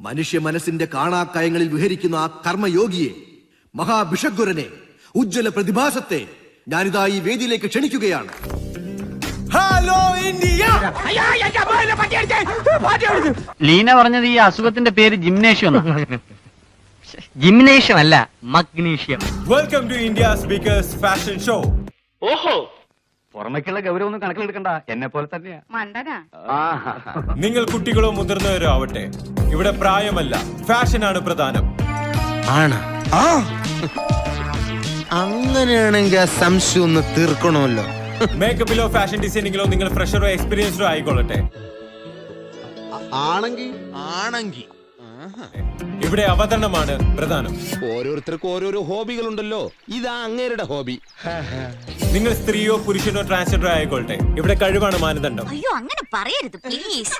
മനുഷ്യ മനസ്സിന്റെ കാണാക്കയങ്ങളിൽ വിഹരിക്കുന്ന ആ കർമ്മയോഗിയെ, മഹാഭിഷഗ്വരനെ, ഉജ്ജ്വല പ്രതിഭാസത്തെ ഞാനിതാ ഈ വേദിയിലേക്ക് ക്ഷണിക്കുകയാണ്. Hello India! ലീന പറഞ്ഞത് ഈ അസുഖത്തിന്റെ പേര് ജിംനേഷ്യം. ജിംനേഷ്യം അല്ല, magnesium. Welcome to India speakers fashion show. ഓഹോ, പുറമേക്കുള്ള ഗൗരവൊന്നും കണക്കിലെടുക്കണ്ട, എന്നെ പോലെ തന്നെയാ. നിങ്ങൾ കുട്ടികളോ മുതിർന്നവരോ ആവട്ടെ, ഇവിടെ പ്രായമല്ല, ഫാഷനാണ് പ്രധാനം. ആണ്. അങ്ങനെയാണെങ്കിൽ ആ സംശയം ഒന്ന് തീർക്കണമല്ലോ. മേക്കപ്പിലോ ഫാഷൻ ഡിസൈനിങ്ങിലോ നിങ്ങൾ ഫ്രഷറോ എക്സ്പീരിയൻസ്ഡോ ആയിക്കൊള്ളട്ടെ, ആണെങ്കിൽ ഇവിടെ അവതരണമാണ് പ്രധാനം. ഓരോരുത്തർക്കും ഓരോരോ ഹോബികളുണ്ടല്ലോ, ഇതാ അങ്ങേരുടെ ഹോബി. നിങ്ങൾ സ്ത്രീയോ പുരുഷനോ ട്രാൻസ്ജെൻഡറോ ആയിക്കൊള്ളട്ടെ, ഇവിടെ കഴിവാണ് മാനദണ്ഡം. അയ്യോ, അങ്ങനെ പറയരുത് പ്ലീസ്.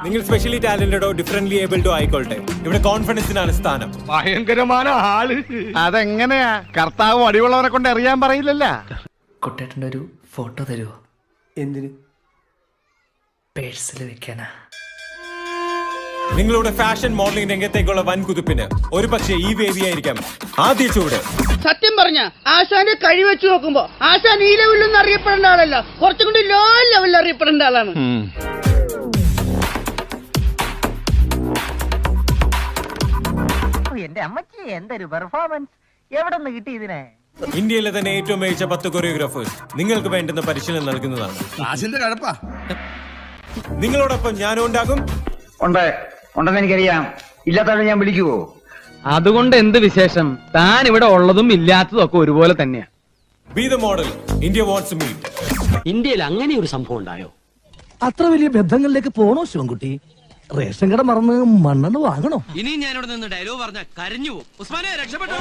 നിങ്ങൾ സ്പെഷ്യലി ടാലന്റഡോ ഡിഫറെന്റ്ലി ഏബിൾഡോ ആയിക്കൊള്ളട്ടെ, ഇവിടെ കോൺഫിഡൻസിനാണ് സ്ഥാനം. ഭയങ്കരമായ ആള്. അതെങ്ങനെയാ? കർത്താവ് അടിയുള്ളവരെ കൊണ്ട് അറിയാൻ പറയില്ലല്ല. കുട്ടേട്ടൻ്റെ ഒരു ഫോട്ടോ തരുമോ? എന്തിന്? പേഴ്സിൽ വെക്കാനാ. നിങ്ങളുടെ ഫാഷൻ മോഡലിംഗ് രംഗത്തേക്കുള്ള വൻ കുതിപ്പിന് ഒരു പക്ഷേ ഈ വേദിയായിരിക്കാം ആദ്യ ചൂട്. സത്യം പറഞ്ഞ ആശാന്റെ കഴിവ് വെച്ച് നോക്കുമ്പോ ആശാൻ ഈ ലെവലിലൊന്നും അറിയപ്പെടേണ്ട ആളല്ല, കുറച്ചും കൂടി ലോ ലെവലിൽ അറിയപ്പെടേണ്ട ആളാണ്. എന്റെ അമ്മച്ചി, എന്തൊരു പെർഫോമൻസ്! എവിടെ നിന്ന് കിട്ടി ഇതിനെ? ഇന്ത്യയിലെ തന്നെ ഏറ്റവും മികച്ച 10 കൊറിയോഗ്രാഫേഴ്സ് നിങ്ങൾക്ക് വേണ്ടുന്ന പരിശീലനം നൽകുന്നതാണ്. നിങ്ങളോടൊപ്പം ഞാനും ഉണ്ടാകും. ഉണ്ടെന്ന് എനിക്കറിയാം, ഇല്ലാത്തവരെ ഞാൻ വിളിക്കുവോ? അതുകൊണ്ട് എന്ത് വിശേഷം? താൻ ഇവിടെ ഉള്ളതും ഇല്ലാത്തതും ഒക്കെ ഒരുപോലെ തന്നെയാ. B the model, India wants me. ഇന്ത്യയിൽ അങ്ങനെ ഒരു സംഭവം ഉണ്ടായോ? അത്ര വലിയ ബന്ധങ്ങളിലേക്ക് പോണോ ശിവൻകുട്ടി? റേഷൻ കട മറന്ന് മണ്ണെണ്ണ വാങ്ങണോ? ഇനി ഞാനിവിടെ നിന്ന് ഡയലോഗ് പറഞ്ഞ കരഞ്ഞു പോകും. ഉസ്മാനെ, രക്ഷപ്പെട്ടോ.